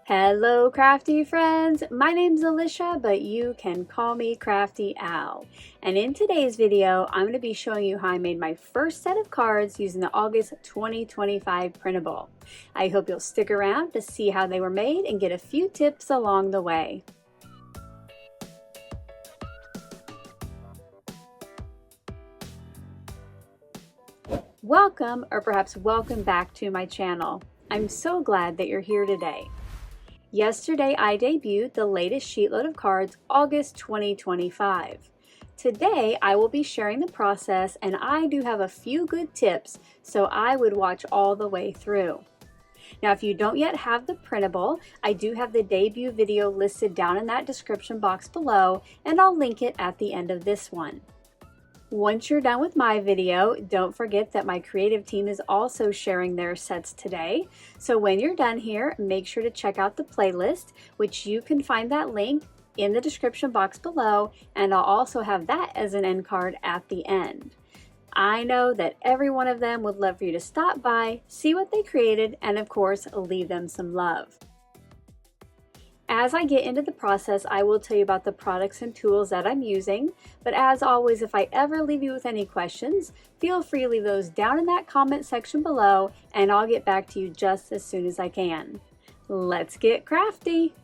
Hello crafty friends, my name's Alicia, but you can call me Crafty Al. And in today's video, I'm going to be showing you how I made my first set of cards using the August 2025 printable. I hope you'll stick around to see how they were made and get a few tips along the way. Welcome, or perhaps welcome back to my channel. I'm so glad that you're here today. Yesterday, I debuted the latest SheetLoad of Cards, August 2025. Today, I will be sharing the process, and I do have a few good tips, so I would watch all the way through. Now, if you don't yet have the printable, I do have the debut video listed down in that description box below, and I'll link it at the end of this one. Once you're done with my video, don't forget that my creative team is also sharing their sets today. So when you're done here, make sure to check out the playlist, which you can find that link in the description box below, and I'll also have that as an end card at the end. I know that every one of them would love for you to stop by, see what they created, and of course, leave them some love. As I get into the process, I will tell you about the products and tools that I'm using, but as always, if I ever leave you with any questions, feel free to leave those down in that comment section below, and I'll get back to you just as soon as I can. Let's get crafty!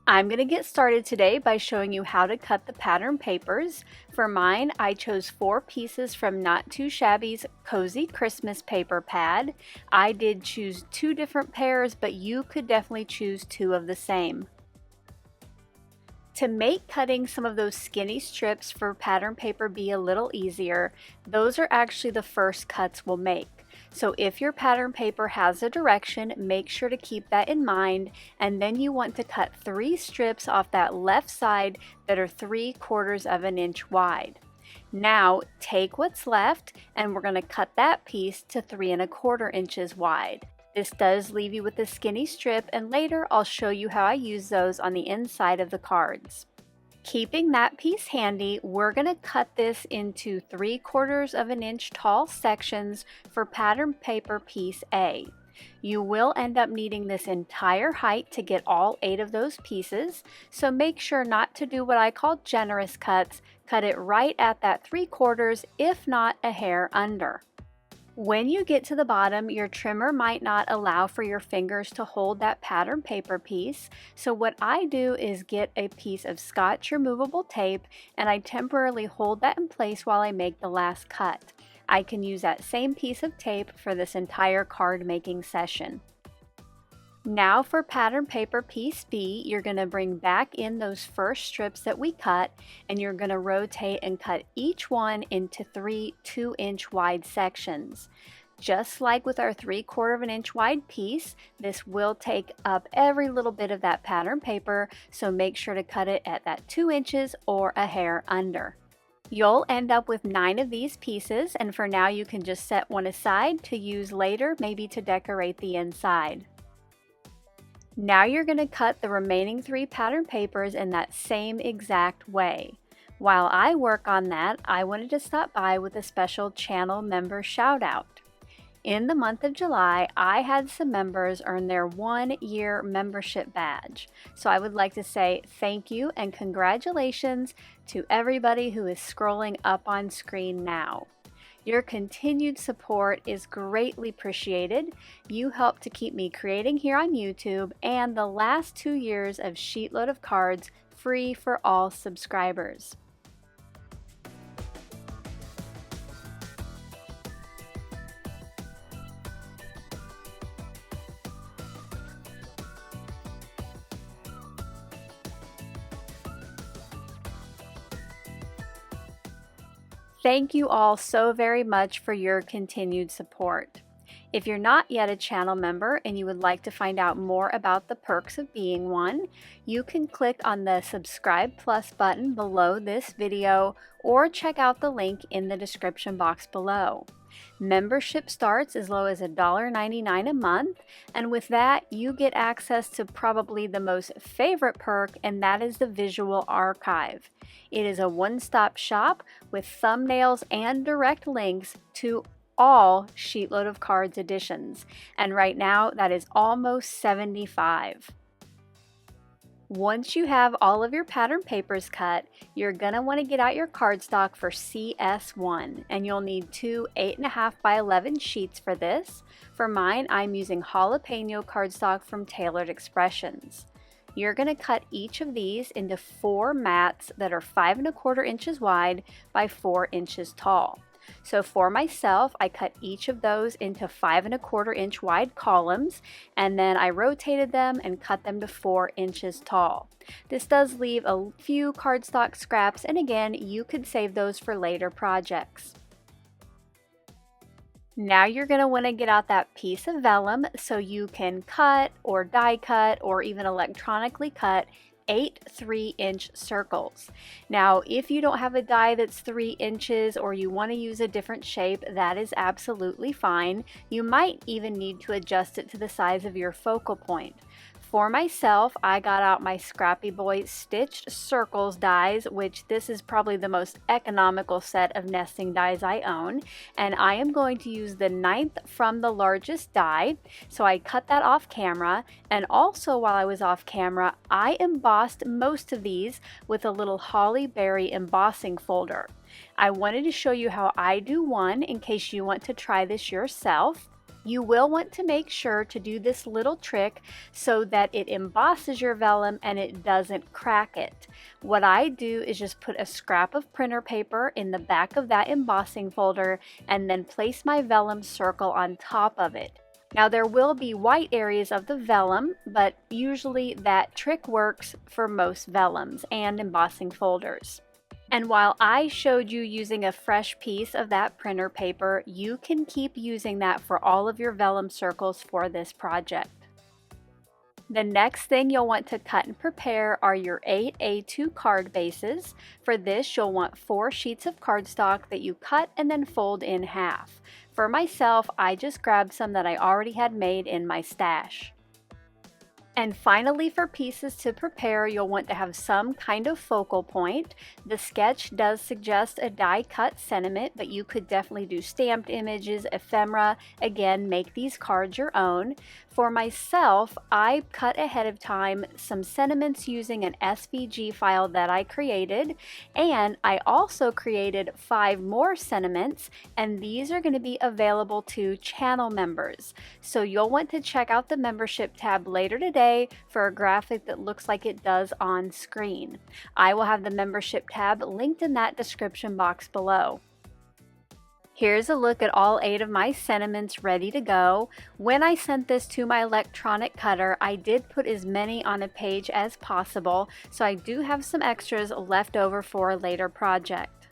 I'm going to get started today by showing you how to cut the pattern papers. For mine, I chose 4 pieces from Not Too Shabby's Cozy Christmas paper pad. I did choose 2 different pairs, but you could definitely choose 2 of the same. To make cutting some of those skinny strips for pattern paper be a little easier, those are actually the first cuts we'll make. So if your pattern paper has a direction, make sure to keep that in mind, and then you want to cut 3 strips off that left side that are 3/4 of an inch wide. Now take what's left and we're going to cut that piece to 3¼ inches wide. This does leave you with a skinny strip, and later I'll show you how I use those on the inside of the cards. Keeping that piece handy, we're going to cut this into 3/4 of an inch tall sections for pattern paper piece A. You will end up needing this entire height to get all 8 of those pieces, so make sure not to do what I call generous cuts. Cut it right at that 3/4, if not a hair under. When you get to the bottom, your trimmer might not allow for your fingers to hold that pattern paper piece, so what I do is get a piece of Scotch removable tape and I temporarily hold that in place while I make the last cut. I can use that same piece of tape for this entire card making session. Now for pattern paper piece B, you're going to bring back in those first strips that we cut, and you're going to rotate and cut each one into 3 2-inch wide sections. Just like with our 3/4 of an inch wide piece, this will take up every little bit of that pattern paper, so make sure to cut it at that 2 inches or a hair under. You'll end up with 9 of these pieces, and for now you can just set one aside to use later, maybe to decorate the inside. Now you're going to cut the remaining 3 pattern papers in that same exact way. While I work on that, I wanted to stop by with a special channel member shout out. In the month of July, I had some members earn their 1-year membership badge. So I would like to say thank you and congratulations to everybody who is scrolling up on screen now. Your continued support is greatly appreciated. You help to keep me creating here on YouTube, and the last 2 years of SheetLoad of Cards free for all subscribers. Thank you all so very much for your continued support. If you're not yet a channel member and you would like to find out more about the perks of being one, you can click on the Subscribe Plus button below this video or check out the link in the description box below. Membership starts as low as $1.99 a month, and with that you get access to probably the most favorite perk, and that is the visual archive. It is a one-stop shop with thumbnails and direct links to all SheetLoad of Cards editions, and right now that is almost 75. Once you have all of your pattern papers cut, you're going to want to get out your cardstock for CS1, and you'll need two 8.5 by 11 sheets for this. For mine, I'm using Jalapeno cardstock from Tailored Expressions. You're going to cut each of these into 4 mats that are 5.25 inches wide by 4 inches tall. So for myself, I cut each of those into 5.25 inch wide columns, and then I rotated them and cut them to 4 inches tall. This does leave a few cardstock scraps, and again, you could save those for later projects. Now you're going to want to get out that piece of vellum so you can cut or die cut or even electronically cut 8 3-inch circles. Now, if you don't have a die that's 3 inches or you want to use a different shape, that is absolutely fine. You might even need to adjust it to the size of your focal point. For myself, I got out my Scrappy Boy Stitched Circles dies, which this is probably the most economical set of nesting dies I own, and I am going to use the 9th from the largest die. So I cut that off camera, and also while I was off camera, I embossed most of these with a little holly berry embossing folder. I wanted to show you how I do one in case you want to try this yourself. You will want to make sure to do this little trick so that it embosses your vellum and it doesn't crack it. What I do is just put a scrap of printer paper in the back of that embossing folder and then place my vellum circle on top of it. Now there will be white areas of the vellum, but usually that trick works for most vellums and embossing folders. And while I showed you using a fresh piece of that printer paper, you can keep using that for all of your vellum circles for this project. The next thing you'll want to cut and prepare are your 8 A2 card bases. For this, you'll want 4 sheets of cardstock that you cut and then fold in half. For myself, I just grabbed some that I already had made in my stash. And finally, for pieces to prepare, you'll want to have some kind of focal point. The sketch does suggest a die cut sentiment, but you could definitely do stamped images, ephemera. Again, make these cards your own. For myself, I cut ahead of time some sentiments using an SVG file that I created, and I also created 5 more sentiments, and these are going to be available to channel members. So you'll want to check out the membership tab later today for a graphic that looks like it does on screen. I will have the membership tab linked in that description box below. Here's a look at all 8 of my sentiments ready to go. When I sent this to my electronic cutter, I did put as many on a page as possible, so I do have some extras left over for a later project.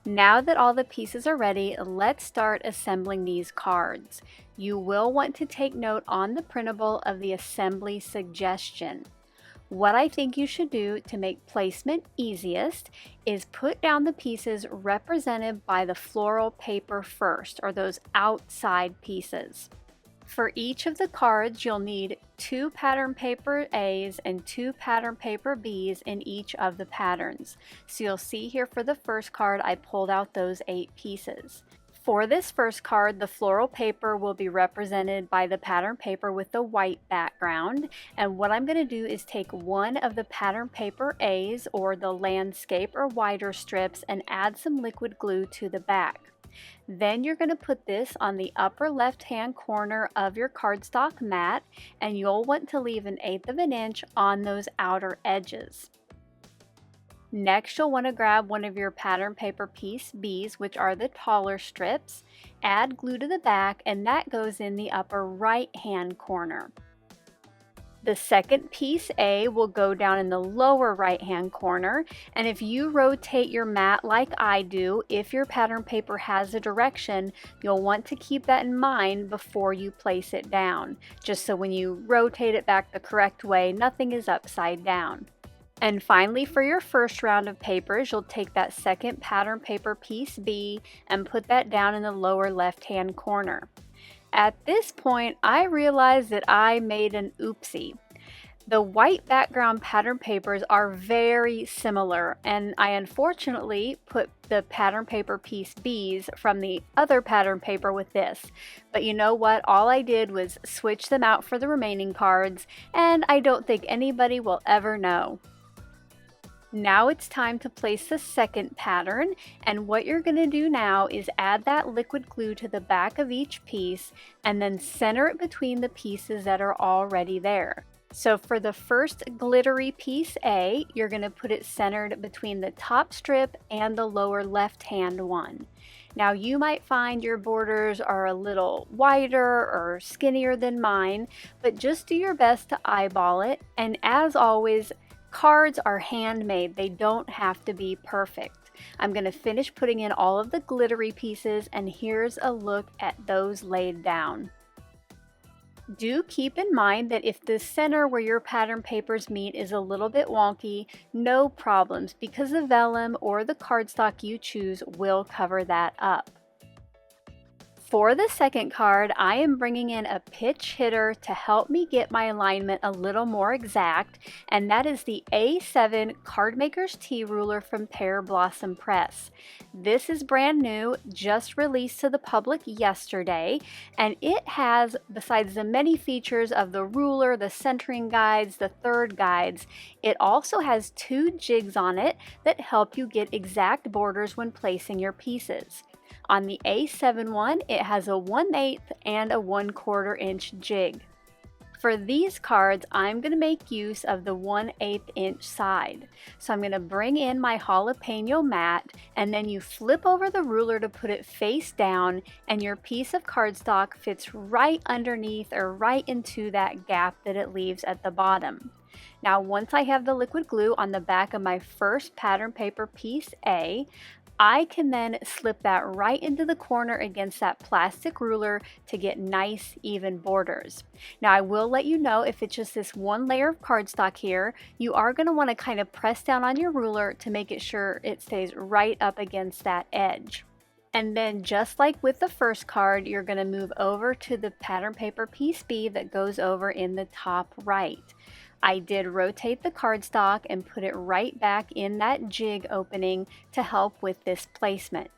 Now that all the pieces are ready, let's start assembling these cards. You will want to take note on the printable of the assembly suggestion. What I think you should do to make placement easiest is put down the pieces represented by the floral paper first, or those outside pieces. For each of the cards, you'll need 2 pattern paper A's and 2 pattern paper B's in each of the patterns. So you'll see here for the first card, I pulled out those 8 pieces. For this first card, the floral paper will be represented by the pattern paper with the white background. And what I'm going to do is take one of the pattern paper A's, or the landscape or wider strips, and add some liquid glue to the back. Then you're going to put this on the upper left hand corner of your cardstock mat, and you'll want to leave 1/8 of an inch on those outer edges. Next, you'll want to grab one of your pattern paper piece B's, which are the taller strips, add glue to the back, and that goes in the upper right hand corner. The second piece A will go down in the lower right hand corner, and if you rotate your mat like I do, if your pattern paper has a direction, you'll want to keep that in mind before you place it down, just so when you rotate it back the correct way, nothing is upside down. And finally, for your first round of papers, you'll take that second pattern paper piece B and put that down in the lower left hand corner. At this point, I realized that I made an oopsie. The white background pattern papers are very similar, and I unfortunately put the pattern paper piece B's from the other pattern paper with this. But you know what? All I did was switch them out for the remaining cards, and I don't think anybody will ever know. Now it's time to place the second pattern, and what you're going to do now is add that liquid glue to the back of each piece and then center it between the pieces that are already there. So for the first glittery piece A, you're going to put it centered between the top strip and the lower left-hand one. Now you might find your borders are a little wider or skinnier than mine, but just do your best to eyeball it, and as always, cards are handmade, they don't have to be perfect. I'm going to finish putting in all of the glittery pieces, and here's a look at those laid down. Do keep in mind that if the center where your pattern papers meet is a little bit wonky, no problems, because the vellum or the cardstock you choose will cover that up. For the second card, I am bringing in a pitch hitter to help me get my alignment a little more exact, and that is the A7 Cardmaker's Tea Ruler from Pear Blossom Press. This is brand new, just released to the public yesterday, and it has, besides the many features of the ruler, the centering guides, the third guides, it also has 2 jigs on it that help you get exact borders when placing your pieces. On the A7 one, it has a 1/8 and a 1/4 inch jig. For these cards, I'm going to make use of the 1/8 inch side. So I'm going to bring in my jalapeno mat, and then you flip over the ruler to put it face down, and your piece of cardstock fits right underneath or right into that gap that it leaves at the bottom. Now, once I have the liquid glue on the back of my first pattern paper piece A, I can then slip that right into the corner against that plastic ruler to get nice even borders. Now I will let you know, if it's just this one layer of cardstock here, you are going to want to kind of press down on your ruler to make it sure it stays right up against that edge. And then just like with the first card, you're going to move over to the pattern paper piece B that goes over in the top right. I did rotate the cardstock and put it right back in that jig opening to help with this placement.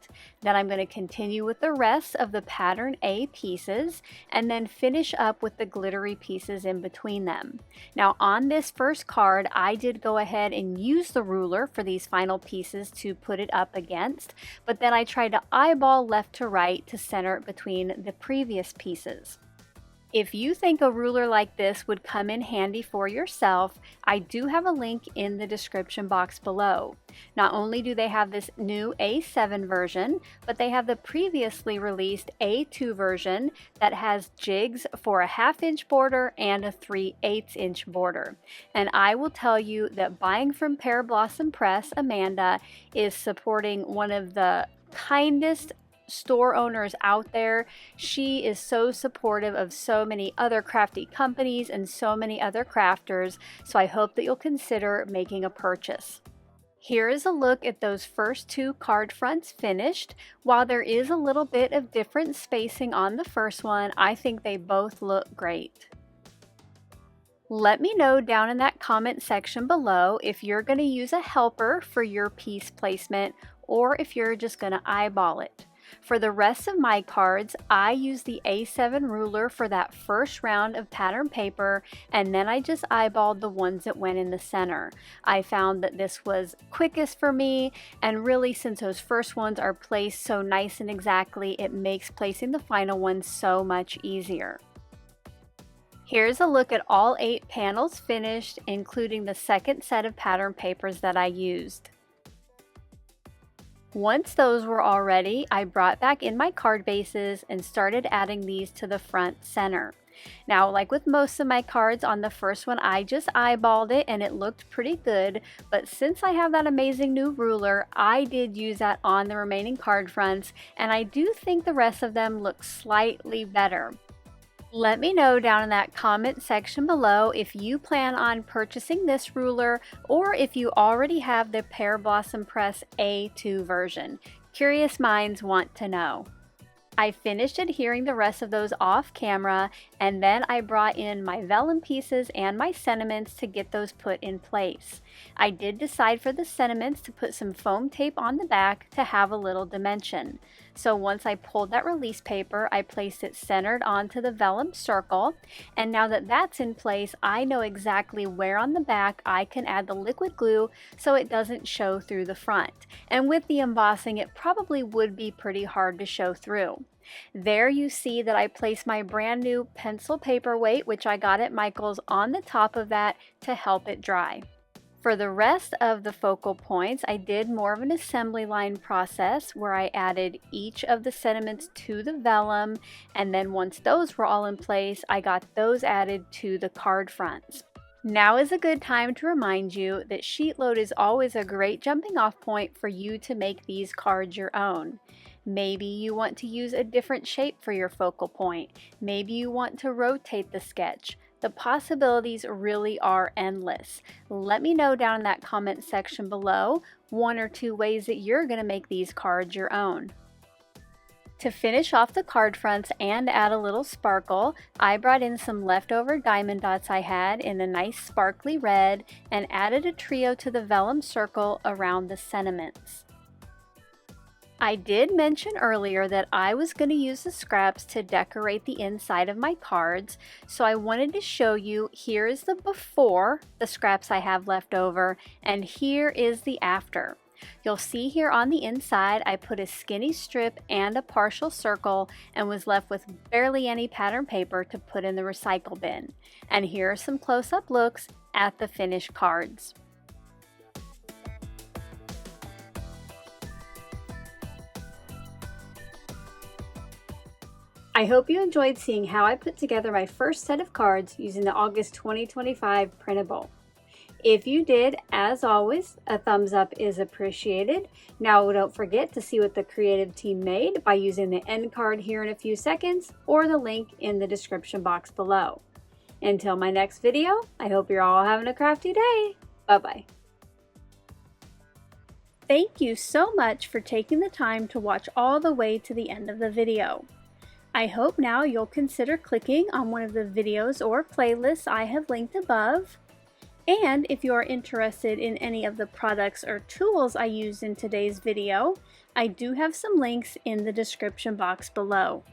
Then I'm going to continue with the rest of the pattern A pieces and then finish up with the glittery pieces in between them. Now on this first card, I did go ahead and use the ruler for these final pieces to put it up against, but then I tried to eyeball left to right to center it between the previous pieces. If you think a ruler like this would come in handy for yourself, I do have a link in the description box below. Not only do they have this new A7 version, but they have the previously released A2 version that has jigs for a 1/2 inch border and a 3/8 inch border. And I will tell you that buying from Pear Blossom Press, Amanda, is supporting one of the kindest store owners out there. She is so supportive of so many other crafty companies and so many other crafters, so I hope that you'll consider making a purchase. Here is a look at those first 2 card fronts finished. While there is a little bit of different spacing on the first one, I think they both look great. Let me know down in that comment section below if you're going to use a helper for your piece placement or if you're just going to eyeball it. For the rest of my cards, I use the A7 ruler for that first round of pattern paper, and then I just eyeballed the ones that went in the center. I found that this was quickest for me, and really since those first ones are placed so nice and exactly, it makes placing the final ones so much easier. Here's a look at all 8 panels finished, including the second set of pattern papers that I used. Once those were all ready, I brought back in my card bases and started adding these to the front center. Now, like with most of my cards, on the first one I just eyeballed it and it looked pretty good, but since I have that amazing new ruler, I did use that on the remaining card fronts, and I do think the rest of them look slightly better. Let me know down in that comment section below if you plan on purchasing this ruler or if you already have the Pear Blossom Press A2 version. Curious minds want to know. I finished adhering the rest of those off camera, and then I brought in my vellum pieces and my sentiments to get those put in place. I did decide for the sentiments to put some foam tape on the back to have a little dimension. So once I pulled that release paper, I placed it centered onto the vellum circle, and now that that's in place, I know exactly where on the back I can add the liquid glue so it doesn't show through the front. And with the embossing, it probably would be pretty hard to show through. There you see that I placed my brand new pencil paperweight, which I got at Michael's, on the top of that to help it dry. For the rest of the focal points, I did more of an assembly line process where I added each of the sentiments to the vellum, and then once those were all in place, I got those added to the card fronts. Now is a good time to remind you that SheetLoad is always a great jumping off point for you to make these cards your own. Maybe you want to use a different shape for your focal point. Maybe you want to rotate the sketch. The possibilities really are endless. Let me know down in that comment section below 1 or 2 ways that you're going to make these cards your own. To finish off the card fronts and add a little sparkle, I brought in some leftover diamond dots I had in a nice sparkly red and added a trio to the vellum circle around the sentiments. I did mention earlier that I was going to use the scraps to decorate the inside of my cards, so I wanted to show you, here is the before, the scraps I have left over, and here is the after. You'll see here on the inside I put a skinny strip and a partial circle and was left with barely any pattern paper to put in the recycle bin. And here are some close-up looks at the finished cards. I hope you enjoyed seeing how I put together my first set of cards using the August 2025 printable. If you did, as always, a thumbs up is appreciated. Now don't forget to see what the creative team made by using the end card here in a few seconds or the link in the description box below. Until my next video, I hope you're all having a crafty day. Bye-bye. Thank you so much for taking the time to watch all the way to the end of the video. I hope now you'll consider clicking on one of the videos or playlists I have linked above. And if you are interested in any of the products or tools I used in today's video, I do have some links in the description box below.